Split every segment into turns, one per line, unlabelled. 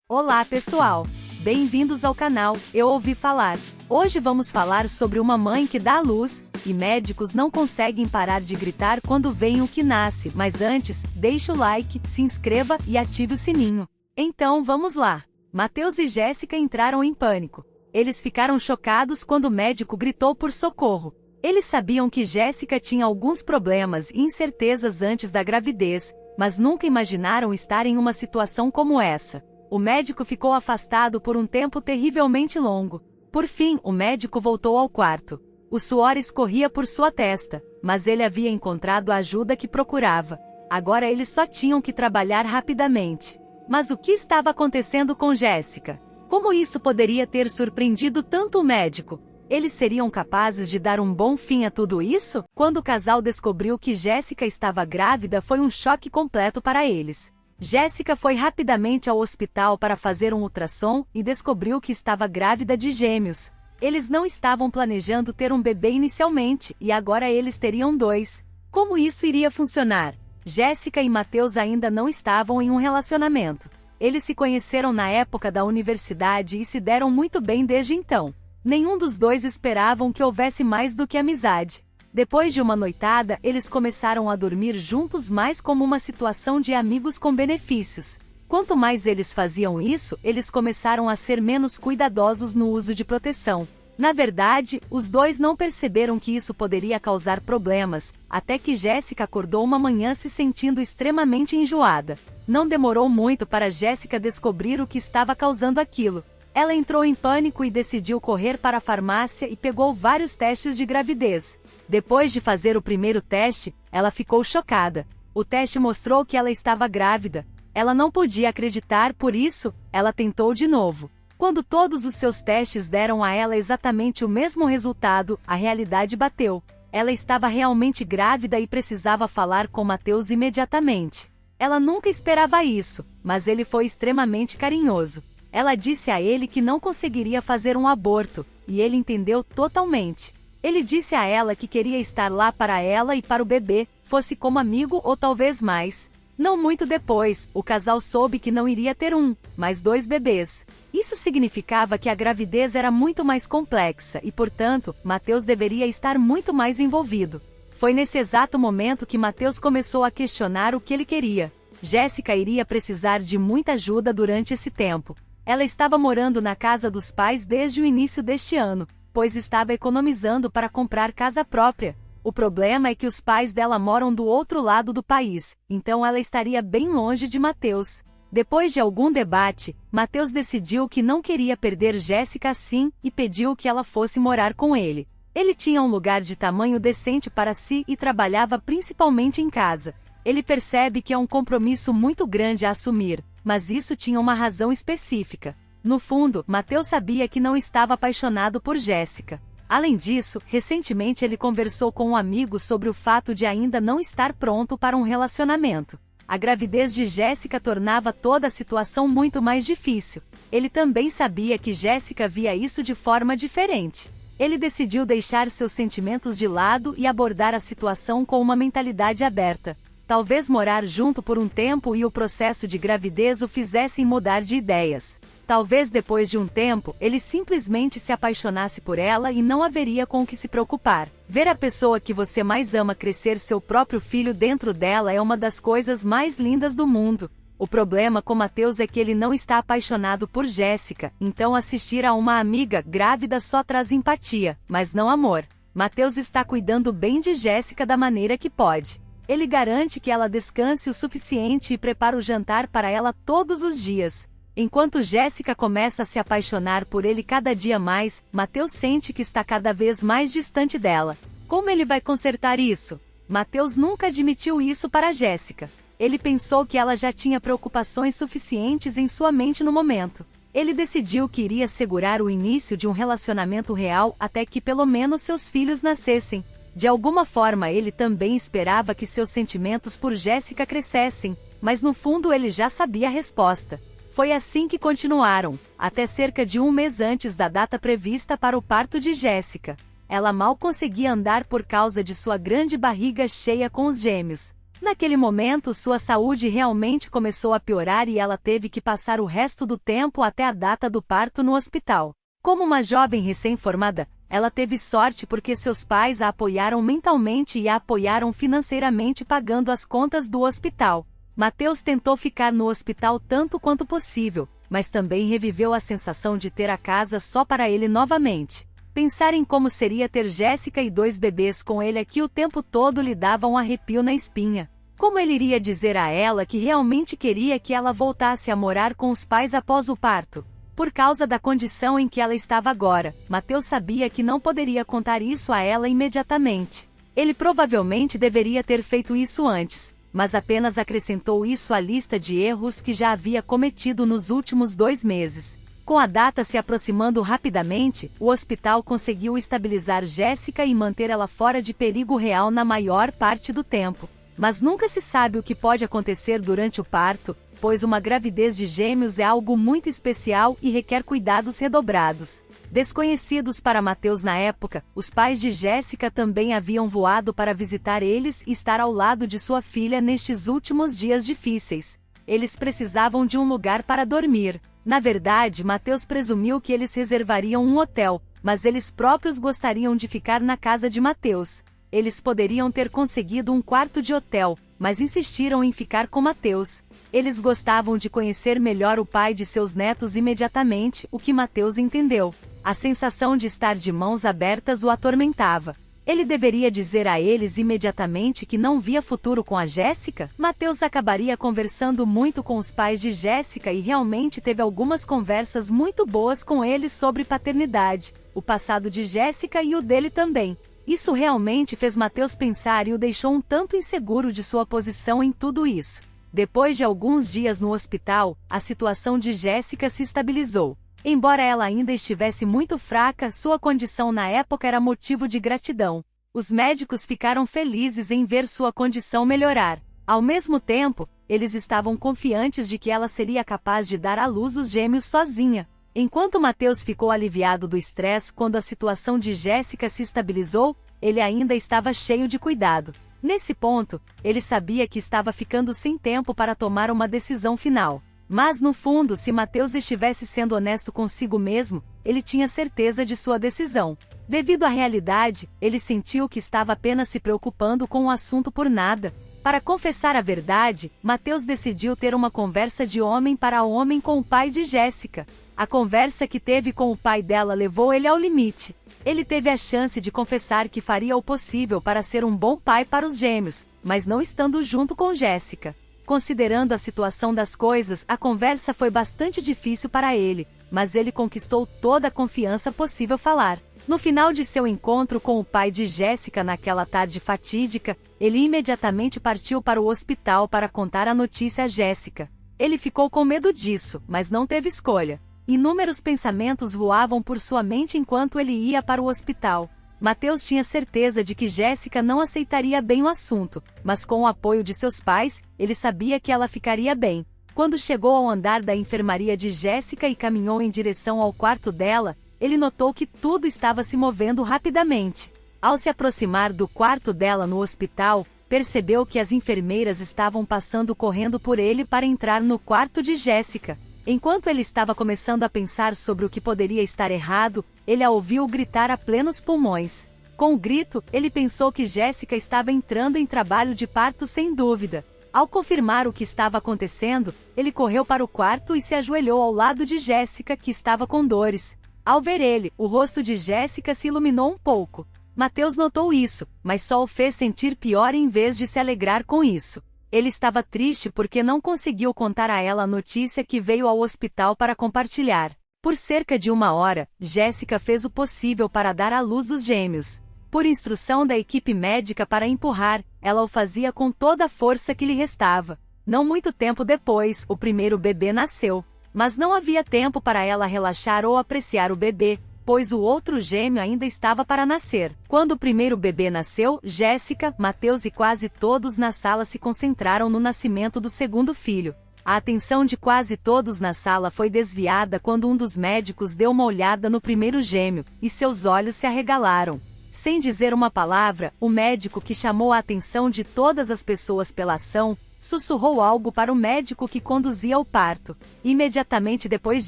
Olá pessoal, bem-vindos ao canal Eu Ouvi Falar. Hoje vamos falar sobre uma mãe que dá à luz, e médicos não conseguem parar de gritar quando veem o que nasce, mas antes, deixe o like, se inscreva e ative o sininho. Então vamos lá. Matheus e Jéssica entraram em pânico. Eles ficaram chocados quando o médico gritou por socorro. Eles sabiam que Jéssica tinha alguns problemas e incertezas antes da gravidez, mas nunca imaginaram estar em uma situação como essa. O médico ficou afastado por um tempo terrivelmente longo. Por fim, o médico voltou ao quarto. O suor escorria por sua testa, mas ele havia encontrado a ajuda que procurava. Agora eles só tinham que trabalhar rapidamente. Mas o que estava acontecendo com Jéssica? Como isso poderia ter surpreendido tanto o médico? Eles seriam capazes de dar um bom fim a tudo isso? Quando o casal descobriu que Jéssica estava grávida, foi um choque completo para eles. Jéssica foi rapidamente ao hospital para fazer um ultrassom e descobriu que estava grávida de gêmeos. Eles não estavam planejando ter um bebê inicialmente, e agora eles teriam dois. Como isso iria funcionar? Jéssica e Matheus ainda não estavam em um relacionamento. Eles se conheceram na época da universidade e se deram muito bem desde então. Nenhum dos dois esperavam que houvesse mais do que amizade. Depois de uma noitada, eles começaram a dormir juntos mais como uma situação de amigos com benefícios. Quanto mais eles faziam isso, eles começaram a ser menos cuidadosos no uso de proteção. Na verdade, os dois não perceberam que isso poderia causar problemas, até que Jéssica acordou uma manhã se sentindo extremamente enjoada. Não demorou muito para Jéssica descobrir o que estava causando aquilo. Ela entrou em pânico e decidiu correr para a farmácia e pegou vários testes de gravidez. Depois de fazer o primeiro teste, ela ficou chocada. O teste mostrou que ela estava grávida. Ela não podia acreditar, por isso, ela tentou de novo. Quando todos os seus testes deram a ela exatamente o mesmo resultado, a realidade bateu. Ela estava realmente grávida e precisava falar com Matheus imediatamente. Ela nunca esperava isso, mas ele foi extremamente carinhoso. Ela disse a ele que não conseguiria fazer um aborto, e ele entendeu totalmente. Ele disse a ela que queria estar lá para ela e para o bebê, fosse como amigo ou talvez mais. Não muito depois, o casal soube que não iria ter um, mas dois bebês. Isso significava que a gravidez era muito mais complexa e, portanto, Matheus deveria estar muito mais envolvido. Foi nesse exato momento que Matheus começou a questionar o que ele queria. Jéssica iria precisar de muita ajuda durante esse tempo. Ela estava morando na casa dos pais desde o início deste ano, pois estava economizando para comprar casa própria. O problema é que os pais dela moram do outro lado do país, então ela estaria bem longe de Matheus. Depois de algum debate, Matheus decidiu que não queria perder Jéssica assim e pediu que ela fosse morar com ele. Ele tinha um lugar de tamanho decente para si e trabalhava principalmente em casa. Ele percebe que é um compromisso muito grande a assumir, mas isso tinha uma razão específica. No fundo, Matheus sabia que não estava apaixonado por Jéssica. Além disso, recentemente ele conversou com um amigo sobre o fato de ainda não estar pronto para um relacionamento. A gravidez de Jéssica tornava toda a situação muito mais difícil. Ele também sabia que Jéssica via isso de forma diferente. Ele decidiu deixar seus sentimentos de lado e abordar a situação com uma mentalidade aberta. Talvez morar junto por um tempo e o processo de gravidez o fizessem mudar de ideias. Talvez depois de um tempo, ele simplesmente se apaixonasse por ela e não haveria com o que se preocupar. Ver a pessoa que você mais ama crescer seu próprio filho dentro dela é uma das coisas mais lindas do mundo. O problema com Matheus é que ele não está apaixonado por Jéssica, então assistir a uma amiga grávida só traz empatia, mas não amor. Matheus está cuidando bem de Jéssica da maneira que pode. Ele garante que ela descanse o suficiente e prepara o jantar para ela todos os dias. Enquanto Jéssica começa a se apaixonar por ele cada dia mais, Matheus sente que está cada vez mais distante dela. Como ele vai consertar isso? Matheus nunca admitiu isso para Jéssica. Ele pensou que ela já tinha preocupações suficientes em sua mente no momento. Ele decidiu que iria segurar o início de um relacionamento real até que pelo menos seus filhos nascessem. De alguma forma ele também esperava que seus sentimentos por Jéssica crescessem, mas no fundo ele já sabia a resposta. Foi assim que continuaram, até cerca de um mês antes da data prevista para o parto de Jéssica. Ela mal conseguia andar por causa de sua grande barriga cheia com os gêmeos. Naquele momento, sua saúde realmente começou a piorar e ela teve que passar o resto do tempo até a data do parto no hospital. Como uma jovem recém-formada, ela teve sorte porque seus pais a apoiaram mentalmente e a apoiaram financeiramente pagando as contas do hospital. Mateus tentou ficar no hospital tanto quanto possível, mas também reviveu a sensação de ter a casa só para ele novamente. Pensar em como seria ter Jéssica e 2 bebês com ele aqui o tempo todo lhe dava um arrepio na espinha. Como ele iria dizer a ela que realmente queria que ela voltasse a morar com os pais após o parto? Por causa da condição em que ela estava agora, Mateus sabia que não poderia contar isso a ela imediatamente. Ele provavelmente deveria ter feito isso antes, mas apenas acrescentou isso à lista de erros que já havia cometido nos últimos 2 meses. Com a data se aproximando rapidamente, o hospital conseguiu estabilizar Jéssica e manter ela fora de perigo real na maior parte do tempo. Mas nunca se sabe o que pode acontecer durante o parto, pois uma gravidez de gêmeos é algo muito especial e requer cuidados redobrados. Desconhecidos para Mateus na época, os pais de Jéssica também haviam voado para visitar eles e estar ao lado de sua filha nestes últimos dias difíceis. Eles precisavam de um lugar para dormir. Na verdade, Mateus presumiu que eles reservariam um hotel, mas eles próprios gostariam de ficar na casa de Mateus. Eles poderiam ter conseguido um quarto de hotel, mas insistiram em ficar com Mateus. Eles gostavam de conhecer melhor o pai de seus netos imediatamente, o que Mateus entendeu. A sensação de estar de mãos abertas o atormentava. Ele deveria dizer a eles imediatamente que não via futuro com a Jéssica? Mateus acabaria conversando muito com os pais de Jéssica e realmente teve algumas conversas muito boas com eles sobre paternidade, o passado de Jéssica e o dele também. Isso realmente fez Mateus pensar e o deixou um tanto inseguro de sua posição em tudo isso. Depois de alguns dias no hospital, a situação de Jéssica se estabilizou. Embora ela ainda estivesse muito fraca, sua condição na época era motivo de gratidão. Os médicos ficaram felizes em ver sua condição melhorar. Ao mesmo tempo, eles estavam confiantes de que ela seria capaz de dar à luz os gêmeos sozinha. Enquanto Mateus ficou aliviado do estresse quando a situação de Jéssica se estabilizou, ele ainda estava cheio de cuidado. Nesse ponto, ele sabia que estava ficando sem tempo para tomar uma decisão final. Mas no fundo, se Mateus estivesse sendo honesto consigo mesmo, ele tinha certeza de sua decisão. Devido à realidade, ele sentiu que estava apenas se preocupando com o assunto por nada. Para confessar a verdade, Mateus decidiu ter uma conversa de homem para homem com o pai de Jéssica. A conversa que teve com o pai dela levou ele ao limite. Ele teve a chance de confessar que faria o possível para ser um bom pai para os gêmeos, mas não estando junto com Jéssica. Considerando a situação das coisas, a conversa foi bastante difícil para ele, mas ele conquistou toda a confiança possível falar. No final de seu encontro com o pai de Jéssica naquela tarde fatídica, ele imediatamente partiu para o hospital para contar a notícia a Jéssica. Ele ficou com medo disso, mas não teve escolha. Inúmeros pensamentos voavam por sua mente enquanto ele ia para o hospital. Mateus tinha certeza de que Jéssica não aceitaria bem o assunto, mas com o apoio de seus pais, ele sabia que ela ficaria bem. Quando chegou ao andar da enfermaria de Jéssica e caminhou em direção ao quarto dela, ele notou que tudo estava se movendo rapidamente. Ao se aproximar do quarto dela no hospital, percebeu que as enfermeiras estavam passando correndo por ele para entrar no quarto de Jéssica. Enquanto ele estava começando a pensar sobre o que poderia estar errado, ele a ouviu gritar a plenos pulmões. Com o grito, ele pensou que Jéssica estava entrando em trabalho de parto sem dúvida. Ao confirmar o que estava acontecendo, ele correu para o quarto e se ajoelhou ao lado de Jéssica, que estava com dores. Ao ver ele, o rosto de Jéssica se iluminou um pouco. Mateus notou isso, mas só o fez sentir pior em vez de se alegrar com isso. Ele estava triste porque não conseguiu contar a ela a notícia que veio ao hospital para compartilhar. Por cerca de 1 hora, Jéssica fez o possível para dar à luz os gêmeos. Por instrução da equipe médica para empurrar, ela o fazia com toda a força que lhe restava. Não muito tempo depois, o primeiro bebê nasceu. Mas não havia tempo para ela relaxar ou apreciar o bebê, pois o outro gêmeo ainda estava para nascer. Quando o primeiro bebê nasceu, Jéssica, Mateus e quase todos na sala se concentraram no nascimento do segundo filho. A atenção de quase todos na sala foi desviada quando um dos médicos deu uma olhada no primeiro gêmeo, e seus olhos se arregalaram. Sem dizer uma palavra, o médico, que chamou a atenção de todas as pessoas pela ação, sussurrou algo para o médico que conduzia ao parto. Imediatamente depois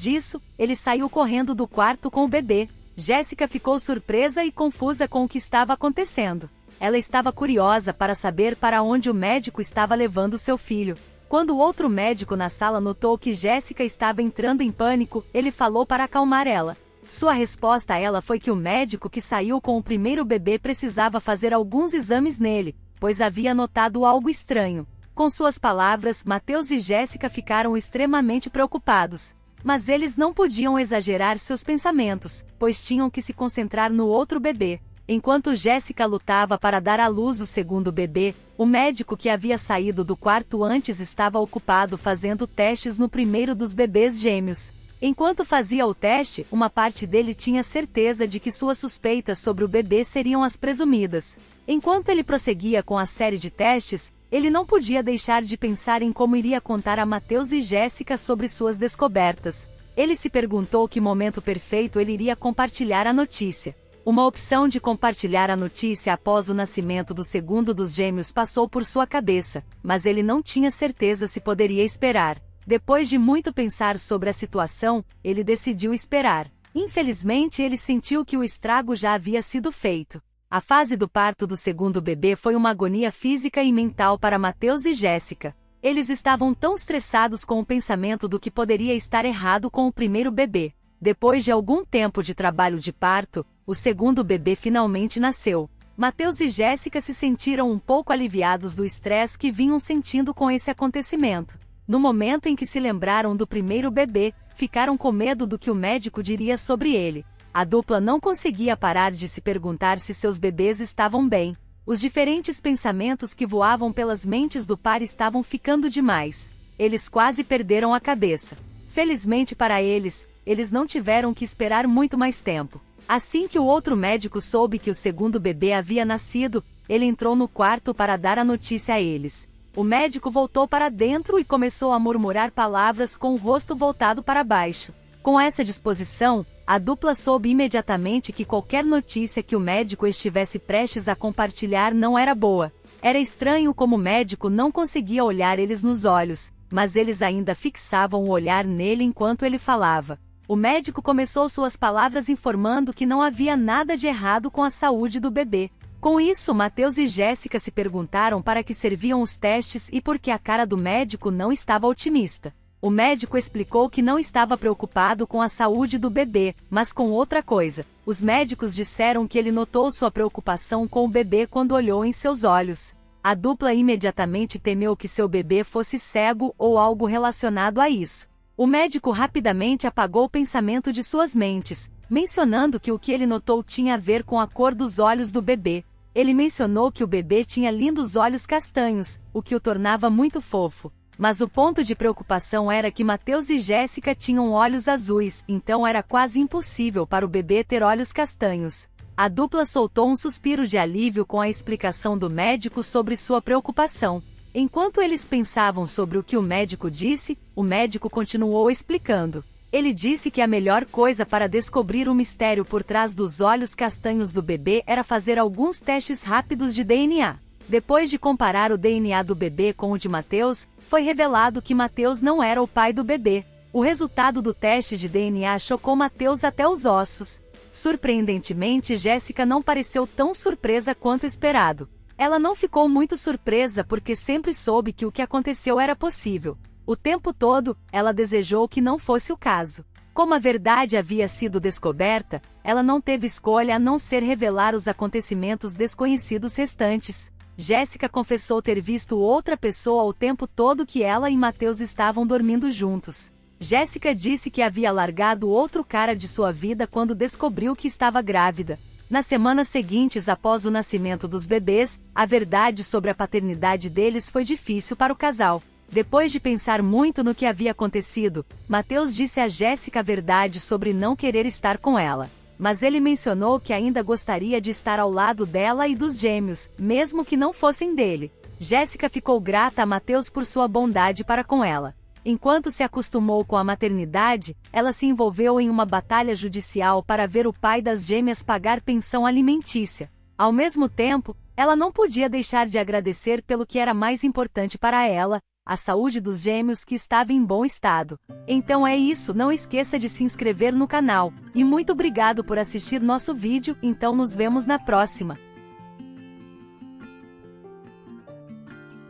disso, ele saiu correndo do quarto com o bebê. Jéssica ficou surpresa e confusa com o que estava acontecendo. Ela estava curiosa para saber para onde o médico estava levando seu filho. Quando o outro médico na sala notou que Jéssica estava entrando em pânico, ele falou para acalmar ela. Sua resposta a ela foi que o médico que saiu com o primeiro bebê precisava fazer alguns exames nele, pois havia notado algo estranho. Com suas palavras, Mateus e Jéssica ficaram extremamente preocupados. Mas eles não podiam exagerar seus pensamentos, pois tinham que se concentrar no outro bebê. Enquanto Jéssica lutava para dar à luz o segundo bebê, o médico que havia saído do quarto antes estava ocupado fazendo testes no primeiro dos bebês gêmeos. Enquanto fazia o teste, uma parte dele tinha certeza de que suas suspeitas sobre o bebê seriam as presumidas. Enquanto ele prosseguia com a série de testes, ele não podia deixar de pensar em como iria contar a Mateus e Jéssica sobre suas descobertas. Ele se perguntou que momento perfeito ele iria compartilhar a notícia. Uma opção de compartilhar a notícia após o nascimento do segundo dos gêmeos passou por sua cabeça, mas ele não tinha certeza se poderia esperar. Depois de muito pensar sobre a situação, ele decidiu esperar. Infelizmente, ele sentiu que o estrago já havia sido feito. A fase do parto do segundo bebê foi uma agonia física e mental para Mateus e Jéssica. Eles estavam tão estressados com o pensamento do que poderia estar errado com o primeiro bebê. Depois de algum tempo de trabalho de parto, o segundo bebê finalmente nasceu. Mateus e Jéssica se sentiram um pouco aliviados do estresse que vinham sentindo com esse acontecimento. No momento em que se lembraram do primeiro bebê, ficaram com medo do que o médico diria sobre ele. A dupla não conseguia parar de se perguntar se seus bebês estavam bem. Os diferentes pensamentos que voavam pelas mentes do par estavam ficando demais. Eles quase perderam a cabeça. Felizmente para eles, eles não tiveram que esperar muito mais tempo. Assim que o outro médico soube que o segundo bebê havia nascido, ele entrou no quarto para dar a notícia a eles. O médico voltou para dentro e começou a murmurar palavras com o rosto voltado para baixo. Com essa disposição, a dupla soube imediatamente que qualquer notícia que o médico estivesse prestes a compartilhar não era boa. Era estranho como o médico não conseguia olhar eles nos olhos, mas eles ainda fixavam o olhar nele enquanto ele falava. O médico começou suas palavras informando que não havia nada de errado com a saúde do bebê. Com isso, Mateus e Jéssica se perguntaram para que serviam os testes e por que a cara do médico não estava otimista. O médico explicou que não estava preocupado com a saúde do bebê, mas com outra coisa. Os médicos disseram que ele notou sua preocupação com o bebê quando olhou em seus olhos. A dupla imediatamente temeu que seu bebê fosse cego ou algo relacionado a isso. O médico rapidamente apagou o pensamento de suas mentes, mencionando que o que ele notou tinha a ver com a cor dos olhos do bebê. Ele mencionou que o bebê tinha lindos olhos castanhos, o que o tornava muito fofo. Mas o ponto de preocupação era que Mateus e Jéssica tinham olhos azuis, então era quase impossível para o bebê ter olhos castanhos. A dupla soltou um suspiro de alívio com a explicação do médico sobre sua preocupação. Enquanto eles pensavam sobre o que o médico disse, o médico continuou explicando. Ele disse que a melhor coisa para descobrir o mistério por trás dos olhos castanhos do bebê era fazer alguns testes rápidos de DNA. Depois de comparar o DNA do bebê com o de Mateus, foi revelado que Mateus não era o pai do bebê. O resultado do teste de DNA chocou Mateus até os ossos. Surpreendentemente, Jéssica não pareceu tão surpresa quanto esperado. Ela não ficou muito surpresa porque sempre soube que o que aconteceu era possível. O tempo todo, ela desejou que não fosse o caso. Como a verdade havia sido descoberta, ela não teve escolha a não ser revelar os acontecimentos desconhecidos restantes. Jéssica confessou ter visto outra pessoa o tempo todo que ela e Mateus estavam dormindo juntos. Jéssica disse que havia largado outro cara de sua vida quando descobriu que estava grávida. Nas semanas seguintes após o nascimento dos bebês, a verdade sobre a paternidade deles foi difícil para o casal. Depois de pensar muito no que havia acontecido, Mateus disse a Jéssica a verdade sobre não querer estar com ela. Mas ele mencionou que ainda gostaria de estar ao lado dela e dos gêmeos, mesmo que não fossem dele. Jéssica ficou grata a Mateus por sua bondade para com ela. Enquanto se acostumou com a maternidade, ela se envolveu em uma batalha judicial para ver o pai das gêmeas pagar pensão alimentícia. Ao mesmo tempo, ela não podia deixar de agradecer pelo que era mais importante para ela, a saúde dos gêmeos que estava em bom estado. Então é isso, não esqueça de se inscrever no canal. E muito obrigado por assistir nosso vídeo, então nos vemos na próxima.